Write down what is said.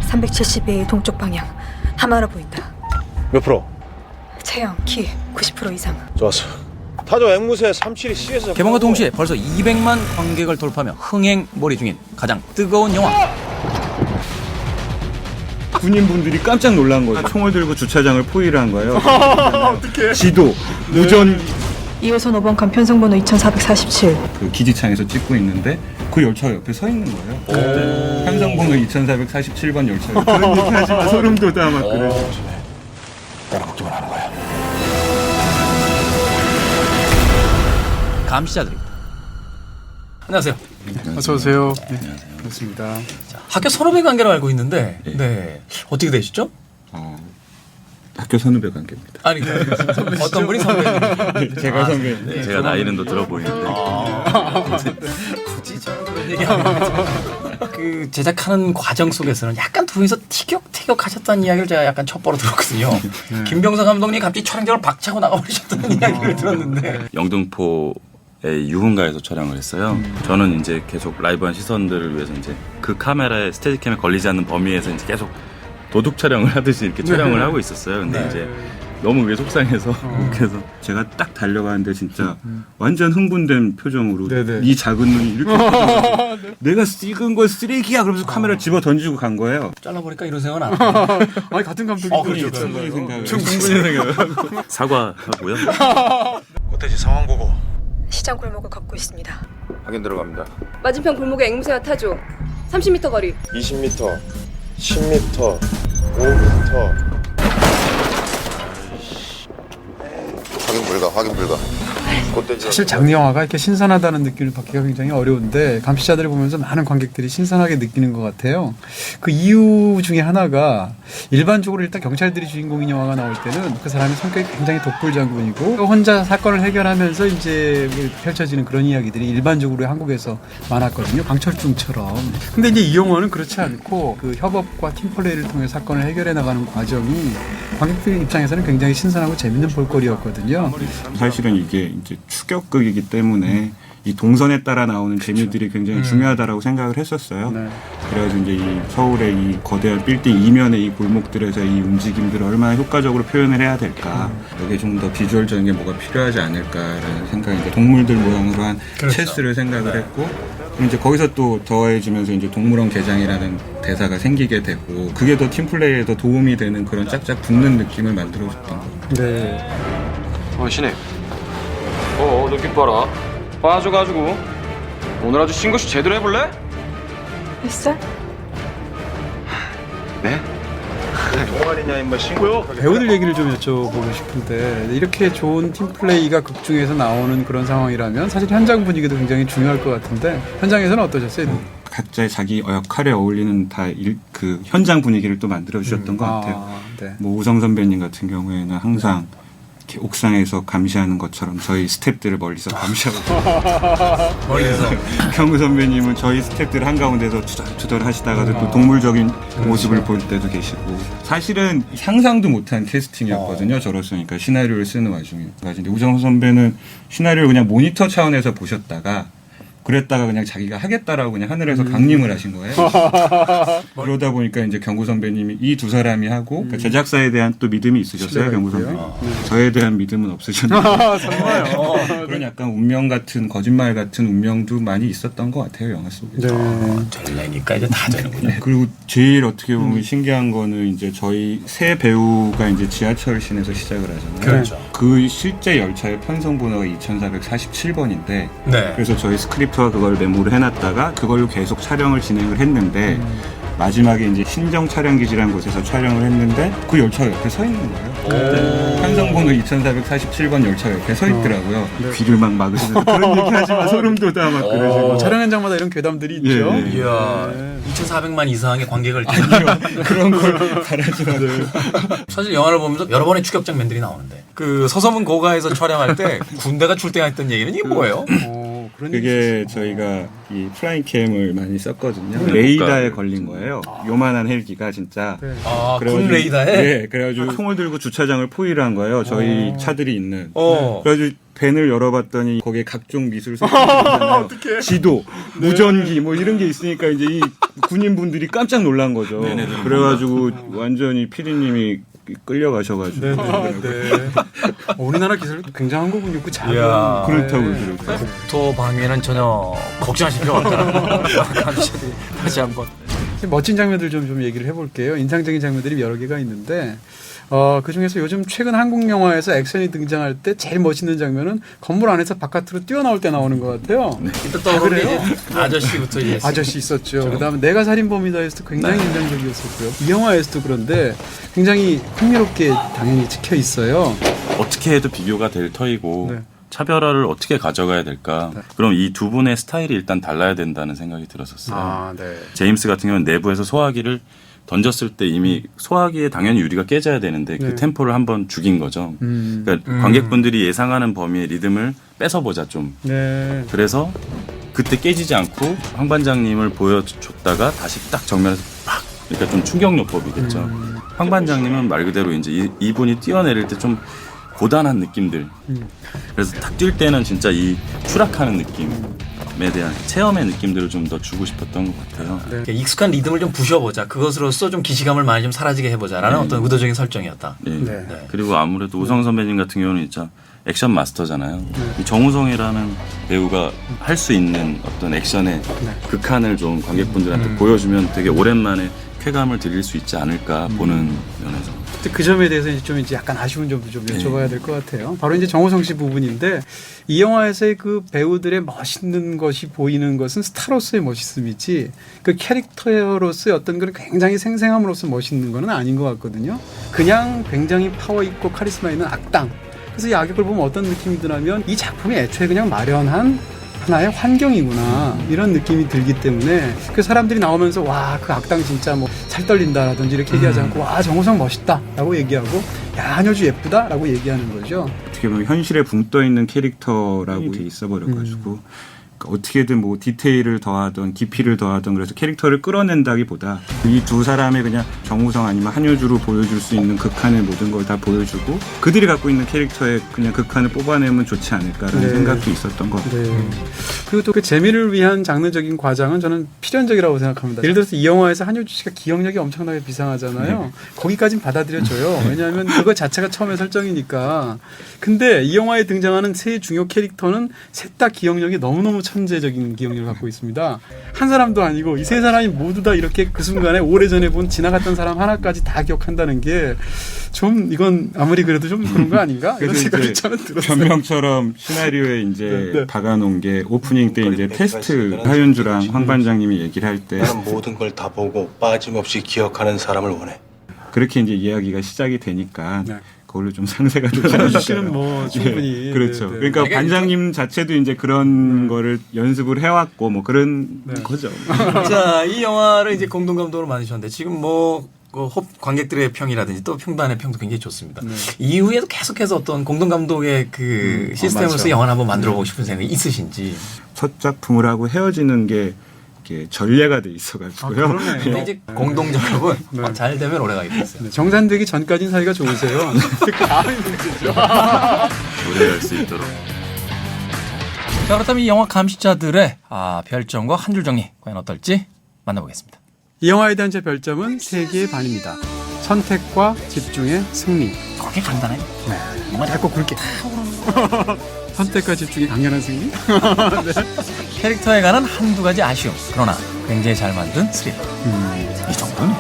370의 동쪽 방향. 하마라 보인다. 몇 프로? 체형, 키 90% 이상. 좋았어. 타조 앵무새 372C에서 개봉과 동시에 벌써 200만 관객을 돌파하며 흥행몰이 중인 가장 뜨거운 영화. 군인분들이 깜짝 놀란 거예요. 총을 들고 주차장을 포위를 한 거예요. 어떡해. 지도, 무전 2호선 5번 간 편성번호 2447. 그 기지창에서 찍고 있는데 그 열차 옆에 서 있는 거예요. 편성번호 2447번 열차. 그런 얘기 하지 마. 소름 돋아 막 그래. 내가 걱정을 하는 거야. 감시자들입니다. 안녕하세요. 어서 오세요. 네, 반갑습니다. 학교 선후배 관계로 알고 있는데, 네, 어떻게 되시죠? 학교 선후배 관계입니다. 아니, 어떤 분이 선배님? 제가 선배. 네, 제가 나이는 더 들어 보이는데. 굳이 저는 그런 얘기하면 그 제작하는 과정 속에서는 약간 두 분이서 티격태격 하셨다는 이야기를 제가 약간 첩보로 들었거든요. 김병석 감독님이 갑자기 촬영장을 박차고 나가버리셨다는 이야기를 들었는데. 영등포의 유흥가에서 촬영을 했어요. 저는 이제 계속 라이브한 시선들을 위해서 이제 그 카메라에 스테디캠에 걸리지 않는 범위에서 이제 계속 도둑 촬영을 하듯이 이렇게 촬영을 하고 있었어요. 근데 이제 너무 그게 속상해서 그래서 제가 딱 달려가는데 진짜 완전 흥분된 표정으로 네네. 이 작은 눈이 이렇게 내가 찍은 거 쓰레기야 그러면서 카메라를 집어 던지고 간 거예요. 잘라보니까 이런 생각은 안 해요. 아니 같은 감독이 그렇죠. 충분히 생각을 충분히 생각을. 사과하고요. 코테지 상황 보고. 시장 골목을 걷고 있습니다. 확인 들어갑니다. 맞은편 골목에 앵무새가 타죠. 30m 거리. 20m, 10m, 5m. 확인 불가. 코테지. 사실 장르 영화가 이렇게 신선하다는 느낌을 받기가 굉장히 어려운데 감시자들을 보면서 많은 관객들이 신선하게 느끼는 것 같아요. 그 이유 중에 하나가 일반적으로 일단 경찰들이 주인공인 영화가 나올 때는 그 사람의 성격이 굉장히 독불장군이고 혼자 사건을 해결하면서 이제 펼쳐지는 그런 이야기들이 일반적으로 한국에서 많았거든요. 강철중처럼. 근데 이제 이 영화는 그렇지 않고 그 협업과 팀플레이를 통해 사건을 해결해 나가는 과정이 관객들 입장에서는 굉장히 신선하고 재밌는 볼거리였거든요. 사실은 이게 이제 추격극이기 때문에 이 동선에 따라 나오는 재미들이 굉장히 중요하다라고 생각을 했었어요. 네. 그래가지고 이제 이 서울의 이 거대한 빌딩 이면의 이 골목들에서 이 움직임들을 얼마나 효과적으로 표현을 해야 될까. 여기에 좀 더 비주얼적인 게 뭐가 필요하지 않을까라는 생각이 이제 동물들 모양으로 한 체스를 생각을 했고 이제 거기서 또 더해지면서 이제 동물원 개장이라는 대사가 생기게 되고 그게 더 팀플레이에 더 도움이 되는 그런 짝짝 붙는 느낌을 만들어줬던 거예요. 네. 신입. 느낌 봐라. 빠져가지고 오늘 아주 신고식 제대로 해볼래? 햇살? 네? 동아리냐 임마 신고요? 배우들 얘기를 좀 여쭤보고 싶은데 이렇게 좋은 팀플레이가 극중에서 나오는 그런 상황이라면 사실 현장 분위기도 굉장히 중요할 것 같은데 현장에서는 어떠셨어요? 각자의 자기 역할에 어울리는 그 현장 분위기를 또 만들어 주셨던 것 같아요. 네. 뭐 우성 선배님 같은 경우에는 항상 이렇게 옥상에서 감시하는 것처럼 저희 스태프들을 멀리서 감시하고 멀리서. 경우 선배님은 저희 스태프들 한가운데서 투덜투덜 하시다가도 또 동물적인 모습을 볼 때도 계시고 사실은 상상도 못한 캐스팅이었거든요. 저로서 그러니까 시나리오를 쓰는 와중에. 근데 우성 선배는 시나리오를 그냥 모니터 차원에서 보셨다가 그랬다가 그냥 자기가 하겠다라고 그냥 하늘에서 강림을 하신 거예요. 그러다 보니까 이제 경구 선배님이 이 두 사람이 하고 그러니까 제작사에 대한 또 믿음이 있으셨어요, 경구 선배님. 저에 대한 믿음은 없으셨는데. 정말요? 그런 약간 운명 같은 거짓말 같은 운명도 많이 있었던 것 같아요, 영화 속에서. 네. 전래니까 이제 다 되는군요. 그리고 제일 어떻게 보면 신기한 거는 이제 저희 새 배우가 이제 지하철신에서 시작을 하잖아요. 그렇죠. 그 실제 열차의 편성 번호가 2447번인데 네. 그래서 저희 스크립트와 그걸 메모를 해놨다가 그걸로 계속 촬영을 진행을 했는데 마지막에 이제 신정 촬영기지라는 곳에서 촬영을 했는데 그 열차 옆에 서 있는 거예요. 편성번호 2447번 열차 옆에 서 있더라고요. 귀를 막 막으시면서 그런 얘기 하지 마. 소름 돋아 막 그러시고. 촬영 현장마다 이런 괴담들이 있죠. 네. 이야, 2,400만 이상의 관객을 그런 걸 바라지 마세요. 사실 영화를 보면서 여러 번의 추격 장면들이 나오는데 그 서서문 고가에서 촬영할 때 군대가 출동했던 얘기는 이게 뭐예요? 그게 저희가 이 플라잉 캠을 많이 썼거든요. 레이더에 걸린 거예요. 요만한 헬기가 진짜. 아, 그래가지고- 군 레이더에? 네, 그래가지고 총을 들고 주차장을 포위를 한 거예요. 저희 차들이 있는. 어. 그래가지고 밴을 열어봤더니 거기에 각종 미술 소품이 있잖아요. 지도, 무전기 뭐 이런 게 있으니까 이제 이 군인분들이 깜짝 놀란 거죠. 네네네. 그래가지고 완전히 피디님이 끌려가셔가지고 네. 우리나라 기술 굉장한 거군요. 그 작은. 이야. 그렇다고 네. 그러더라고요. 국토 방위는 전혀 걱정하실 필요 없다. 감시들이 다시 한번. 멋진 장면들 좀 얘기를 해볼게요. 인상적인 장면들이 여러 개가 있는데 그 중에서 요즘 최근 한국 영화에서 액션이 등장할 때 제일 멋있는 장면은 건물 안에서 바깥으로 뛰어나올 때 나오는 것 같아요. 일단 떠오르는 게 아저씨부터 이제 아저씨 있었죠. 그다음에 내가 살인범이다에서도 굉장히 인상적이었었고요. 이 영화에서도 그런데 굉장히 흥미롭게 당연히 찍혀 있어요. 어떻게 해도 비교가 될 터이고 네. 차별화를 어떻게 가져가야 될까? 그럼 이 두 분의 스타일이 일단 달라야 된다는 생각이 들었었어요. 네. 제임스 같은 경우는 내부에서 소화기를 던졌을 때 이미 소화기에 당연히 유리가 깨져야 되는데 그 네. 템포를 한번 죽인 거죠. 그러니까 관객분들이 예상하는 범위의 리듬을 뺏어보자 좀. 네. 그래서 그때 깨지지 않고 황 반장님을 보여줬다가 다시 딱 정면에서 팍. 그러니까 좀 충격요법이겠죠. 황 반장님은 말 그대로 이제 이분이 뛰어내릴 때 좀 고단한 느낌들. 그래서 탁 뛸 때는 진짜 이 추락하는 느낌에 대한 체험의 느낌들을 좀 더 주고 싶었던 것 같아요. 이렇게 익숙한 리듬을 좀 부셔보자. 그것으로써 좀 기시감을 많이 좀 사라지게 해보자라는 어떤 의도적인 설정이었다. 예. 네. 그리고 아무래도 우성 선배님 같은 경우는 진짜 액션 마스터잖아요. 이 정우성이라는 배우가 할 수 있는 어떤 액션의 극한을 좀 관객분들한테 보여주면 되게 오랜만에 쾌감을 드릴 수 있지 않을까 보는 면에서. 그 점에 대해서 이제 약간 아쉬운 점도 좀 여쭤봐야 될 것 같아요. 바로 이제 정우성 씨 부분인데 이 영화에서의 그 배우들의 멋있는 것이 보이는 것은 스타로서의 멋있음이지 그 캐릭터로서의 어떤 그런 굉장히 생생함으로써 멋있는 건 아닌 것 같거든요. 그냥 굉장히 파워 있고 카리스마 있는 악당. 그래서 이 악역을 보면 어떤 느낌이 드냐면 이 작품이 애초에 그냥 마련한 하나의 환경이구나 이런 느낌이 들기 때문에 그 사람들이 나오면서 와 그 악당 진짜 뭐 살 떨린다라든지 이렇게 얘기하지 않고 와 정우성 멋있다라고 얘기하고 야 한효주 예쁘다라고 얘기하는 거죠. 어떻게 보면 현실에 붕 떠 있는 캐릭터라고 돼 있어 버려가지고 어떻게든 뭐 디테일을 더하던 깊이를 더하던 그래서 캐릭터를 끌어낸다기보다 이 두 사람의 그냥 정우성 아니면 한효주로 보여줄 수 있는 극한의 모든 걸 다 보여주고 그들이 갖고 있는 캐릭터의 그냥 극한을 뽑아내면 좋지 않을까라는 네. 생각도 있었던 것 같아요. 네. 그리고 또 그 재미를 위한 장르적인 과장은 저는 필연적이라고 생각합니다. 예를 들어서 이 영화에서 한효주 씨가 기억력이 엄청나게 비상하잖아요. 거기까진 받아들여져요. 왜냐하면 그거 자체가 처음에 설정이니까. 근데 이 영화에 등장하는 세 중요 캐릭터는 셋 다 기억력이 너무너무 천재적인 기억력을 갖고 있습니다. 한 사람도 아니고 이 세 사람이 모두 다 이렇게 그 순간에 오래전에 본 지나갔던 사람 하나까지 다 기억한다는 게 좀 이건 아무리 그래도 좀 그런 거 아닌가? 이런 그래서 생각이 이제 저는 들었어요. 변명처럼 시나리오에 이제 네. 박아놓은 게 오프닝 때 이제 테스트 하윤주랑 황 반장님이 얘기를 할 때 나는 모든 걸 다 보고 빠짐없이 기억하는 사람을 원해. 그렇게 이제 이야기가 시작이 되니까 네. 그걸로 좀 상세가 좀 한효주 씨는 잘해주시는 뭐 충분히 그렇죠. 네, 네. 그러니까 반장님 자체도 이제 그런 거를 연습을 해왔고 뭐 그런 거죠. 자, 이 영화를 이제 공동 감독으로 만드셨는데 지금 뭐 관객들의 평이라든지 또 평단의 평도 굉장히 좋습니다. 이후에도 계속해서 어떤 공동 감독의 그 시스템으로서 맞아. 영화를 한번 만들어 보고 싶은 생각이 있으신지. 첫 작품을 하고 헤어지는 게 이렇게 전례가 돼 있어가지고요. 그러네요. 근데 이제 공동 작업은 잘 되면 오래 가게 됐어요. 네, 정산되기 전까지는 사이가 좋으세요. 그 다음이 문제죠. 오래 갈 수 있도록. 자, 그렇다면 이 영화 감시자들의 별점과 한 줄 정리 과연 어떨지 만나보겠습니다. 이 영화에 대한 제 별점은 3개의 반입니다. 선택과 집중의 승리. 그렇게 간단해요. 뭔가 자꾸 굵게. 선택과 집중의 강렬한 승리? 캐릭터에 관한 한두 가지 아쉬움. 그러나 굉장히 잘 만든 스릴. 이 정도는